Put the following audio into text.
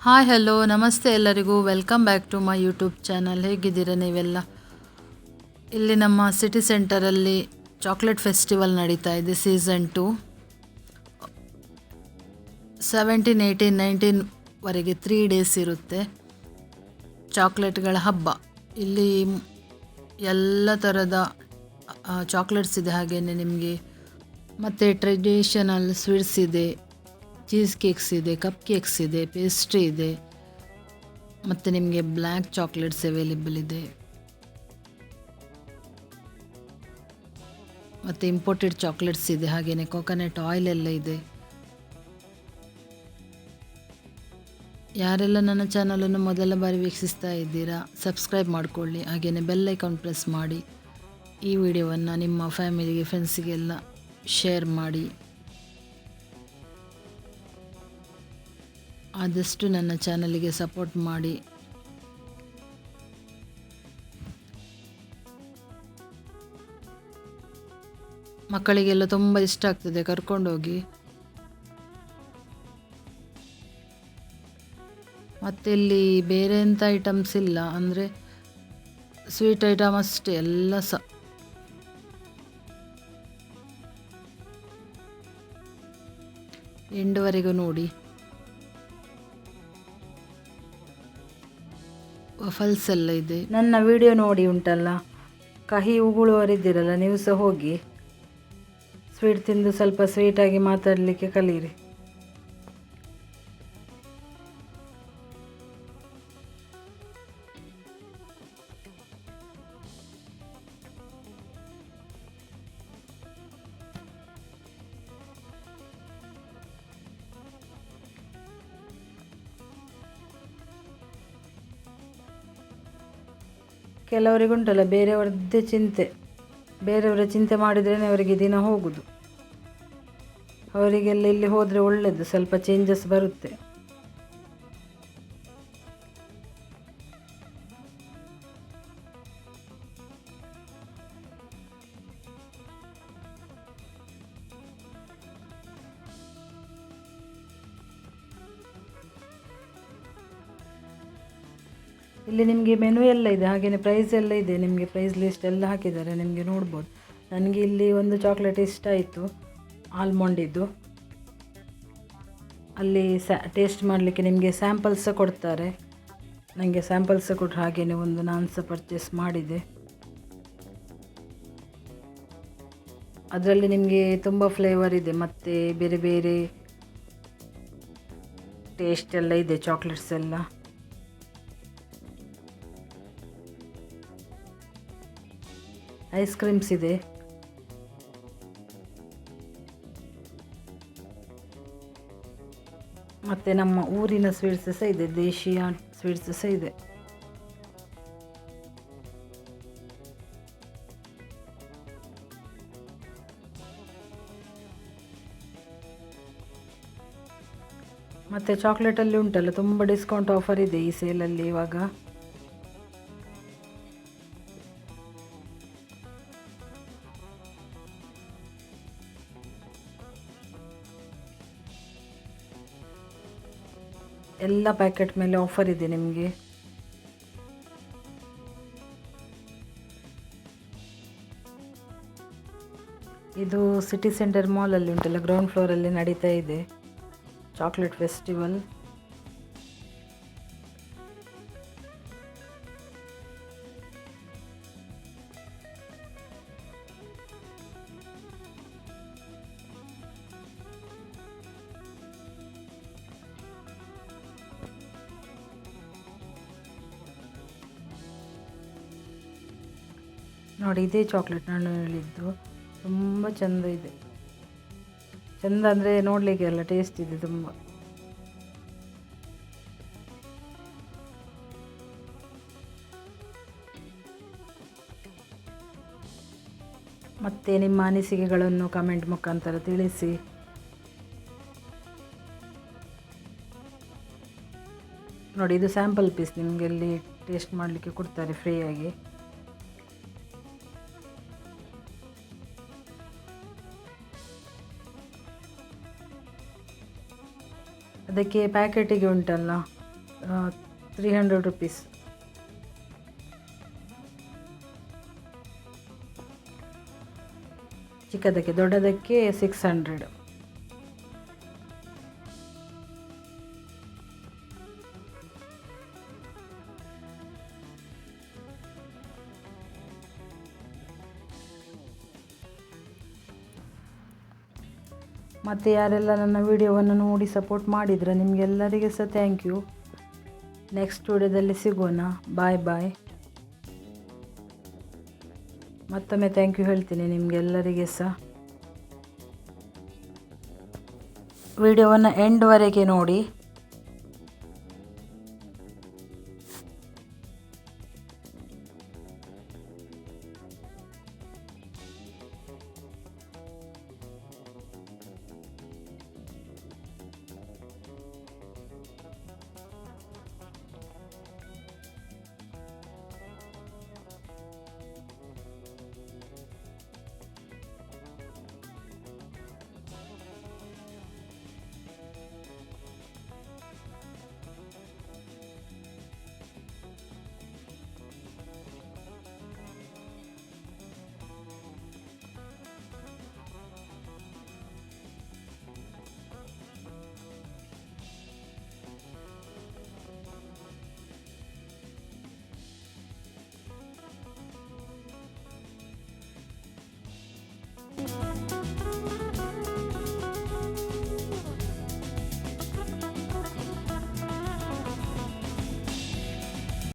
Hi hello ನಮಸ್ತೆ ಎಲ್ಲರಿಗೂ welcome back to my YouTube channel. ಹೇಗಿದ್ದೀರಾ ನೀವೆಲ್ಲ? ಇಲ್ಲಿ ನಮ್ಮ ಸಿಟಿ ಸೆಂಟರಲ್ಲಿ ಚಾಕ್ಲೇಟ್ ಫೆಸ್ಟಿವಲ್ ನಡೀತಾ ಇದೆ. ಸೀಸನ್ 2 17, 18, 19ವರೆಗೆ 3 ಡೇಸ್ ಇರುತ್ತೆ. ಚಾಕ್ಲೇಟ್ಗಳ ಹಬ್ಬ. ಇಲ್ಲಿ ಎಲ್ಲ ಥರದ ಚಾಕ್ಲೇಟ್ಸ್ ಇದೆ. ಹಾಗೆಯೇ ನಿಮಗೆ ಮತ್ತು ಟ್ರೆಡಿಷನಲ್ ಸ್ವೀಟ್ಸ್ ಇದೆ, ಚೀಸ್ ಕೇಕ್ಸ್ ಇದೆ, ಕಪ್ ಕೇಕ್ಸ್ ಇದೆ, ಪೇಸ್ಟ್ರಿ ಇದೆ, ಮತ್ತು ನಿಮಗೆ ಬ್ಲ್ಯಾಕ್ ಚಾಕ್ಲೇಟ್ಸ್ ಅವೈಲೇಬಲ್ ಇದೆ, ಮತ್ತು ಇಂಪೋರ್ಟೆಡ್ ಚಾಕ್ಲೇಟ್ಸ್ ಇದೆ. ಹಾಗೆಯೇ ಕೊಕೊನಟ್ ಆಯಿಲ್ ಎಲ್ಲ ಇದೆ. ಯಾರೆಲ್ಲ ನನ್ನ ಚಾನಲನ್ನು ಮೊದಲ ಬಾರಿ ವೀಕ್ಷಿಸ್ತಾ ಇದ್ದೀರಾ, ಸಬ್ಸ್ಕ್ರೈಬ್ ಮಾಡಿಕೊಳ್ಳಿ. ಹಾಗೆಯೇ ಬೆಲ್ ಐಕಾನ್ ಪ್ರೆಸ್ ಮಾಡಿ. ಈ ವಿಡಿಯೋವನ್ನು ನಿಮ್ಮ ಫ್ಯಾಮಿಲಿಗೆ, ಫ್ರೆಂಡ್ಸಿಗೆಲ್ಲ ಶೇರ್ ಮಾಡಿ. ಆದಷ್ಟು ನನ್ನ ಚಾನಲಿಗೆ ಸಪೋರ್ಟ್ ಮಾಡಿ. ಮಕ್ಕಳಿಗೆಲ್ಲ ತುಂಬ ಇಷ್ಟ ಆಗ್ತದೆ, ಕರ್ಕೊಂಡೋಗಿ. ಮತ್ತು ಇಲ್ಲಿ ಬೇರೆ ಎಂಥ ಐಟಮ್ಸ್ ಇಲ್ಲ, ಅಂದರೆ ಸ್ವೀಟ್ ಐಟಮ್ ಅಷ್ಟೇ ಎಲ್ಲ ಸಹ. ಎಂಡ್ವರೆಗೂ ನೋಡಿ. ವಫಲ್ಸ್ ಎಲ್ಲ ಇದೆ. ನನ್ನ ವಿಡಿಯೋ ನೋಡಿ ಉಂಟಲ್ಲ, ಕಹಿ ಉಗುಳುವರಿದ್ದೀರಲ್ಲ, ನೀವು ಸಹ ಹೋಗಿ ಸ್ವೀಟ್ ತಿಂದು ಸ್ವಲ್ಪ ಸ್ವೀಟಾಗಿ ಮಾತಾಡಲಿಕ್ಕೆ ಕಲೀರಿ. ಕೆಲವರಿಗುಂಟಲ್ಲ ಬೇರೆಯವರದ್ದೇ ಚಿಂತೆ, ಬೇರೆಯವರ ಚಿಂತೆ ಮಾಡಿದ್ರೇ ಅವರಿಗೆ ದಿನ ಹೋಗುದು. ಅವರಿಗೆಲ್ಲ ಇಲ್ಲಿ ಹೋದರೆ ಒಳ್ಳೆಯದು, ಸ್ವಲ್ಪ ಚೇಂಜಸ್ ಬರುತ್ತೆ. ಇಲ್ಲಿ ನಿಮಗೆ ಮೆನು ಎಲ್ಲ ಇದೆ, ಹಾಗೆಯೇ ಪ್ರೈಸ್ ಎಲ್ಲ ಇದೆ. ನಿಮಗೆ ಪ್ರೈಸ್ ಲಿಸ್ಟ್ ಎಲ್ಲ ಹಾಕಿದ್ದಾರೆ, ನಿಮಗೆ ನೋಡ್ಬೋದು. ನನಗೆ ಇಲ್ಲಿ ಒಂದು ಚಾಕ್ಲೇಟ್ ಇಷ್ಟ ಆಯಿತು, ಆಲ್ಮಂಡಿದ್ದು. ಅಲ್ಲಿ ಟೇಸ್ಟ್ ಮಾಡಲಿಕ್ಕೆ ನಿಮಗೆ ಸ್ಯಾಂಪಲ್ಸ್ ಸಹ ಕೊಡ್ತಾರೆ. ನನಗೆ ಸ್ಯಾಂಪಲ್ಸ್ ಸಹ ಕೊಟ್ಟರು, ಹಾಗೆಯೇ ಒಂದು ನಾನು ಸಹ ಪರ್ಚೇಸ್ ಮಾಡಿದೆ. ಅದರಲ್ಲಿ ನಿಮಗೆ ತುಂಬ ಫ್ಲೇವರ್ ಇದೆ, ಮತ್ತು ಬೇರೆ ಬೇರೆ ಟೇಸ್ಟ್ ಎಲ್ಲ ಇದೆ, ಚಾಕ್ಲೇಟ್ಸ್ ಎಲ್ಲ. ಐಸ್ ಕ್ರೀಮ್ಸ್ ಇದೆ. ಮತ್ತು ನಮ್ಮ ಊರಿನ ಸ್ವೀಟ್ಸ್ ಸಹ ಇದೆ, ದೇಶೀಯ ಸ್ವೀಟ್ಸ್ ಸಹ ಇದೆ. ಮತ್ತು ಚಾಕ್ಲೇಟಲ್ಲಿ ಉಂಟಲ್ಲ, ತುಂಬ ಡಿಸ್ಕೌಂಟ್ ಆಫರ್ ಇದೆ ಈ ಸೇಲಲ್ಲಿ ಇವಾಗ. ಎಲ್ಲ ಪ್ಯಾಕೆಟ್ ಮೇಲೆ ಆಫರ್ ಇದೆ ನಿಮಗೆ. ಇದು ಸಿಟಿ ಸೆಂಟರ್ ಮಾಲಲ್ಲಿ ಉಂಟಲ್ಲ, ಗ್ರೌಂಡ್ ಫ್ಲೋರಲ್ಲಿ ನಡೀತಾ ಇದೆ ಚಾಕ್ಲೇಟ್ ಫೆಸ್ಟಿವಲ್. ನೋಡಿ, ಇದೇ ಚಾಕ್ಲೇಟ್ ನಾನು ಹೇಳಿದ್ದು, ತುಂಬ ಚೆಂದ ಇದೆ. ಚೆಂದ ಅಂದರೆ ನೋಡಲಿಕ್ಕೆ ಎಲ್ಲ ಟೇಸ್ಟ್ ಇದೆ ತುಂಬ. ಮತ್ತು ನಿಮ್ಮ ಅನಿಸಿಕೆಗಳನ್ನು ಕಮೆಂಟ್ ಮುಖಾಂತರ ತಿಳಿಸಿ. ನೋಡಿ, ಇದು ಸ್ಯಾಂಪಲ್ ಪೀಸ್, ನಿಮಗೆ ಅಲ್ಲಿ ಟೇಸ್ಟ್ ಮಾಡಲಿಕ್ಕೆ ಕೊಡ್ತಾರೆ ಫ್ರೀಯಾಗಿ. ಅದಕ್ಕೆ ಪ್ಯಾಕೆಟಿಗೆ ಉಂಟಲ್ಲ 300 ರುಪೀಸ್. ಚಿಕ್ಕದಕ್ಕೆ, ದೊಡ್ಡದಕ್ಕೆ 600. ಮತ್ತು ಯಾರೆಲ್ಲ ನನ್ನ ವಿಡಿಯೋವನ್ನು ನೋಡಿ ಸಪೋರ್ಟ್ ಮಾಡಿದರೆ ನಿಮಗೆಲ್ಲರಿಗೆ ಸಹ ಥ್ಯಾಂಕ್ ಯು. ನೆಕ್ಸ್ಟ್ ವಿಡಿಯೋದಲ್ಲಿ ಸಿಗೋಣ. ಬಾಯ್ ಬಾಯ್. ಮತ್ತೊಮ್ಮೆ ಥ್ಯಾಂಕ್ ಯು ಹೇಳ್ತೀನಿ ನಿಮಗೆಲ್ಲರಿಗೆ ಸಹ. ವಿಡಿಯೋವನ್ನು ಎಂಡ್ವರೆಗೆ ನೋಡಿ.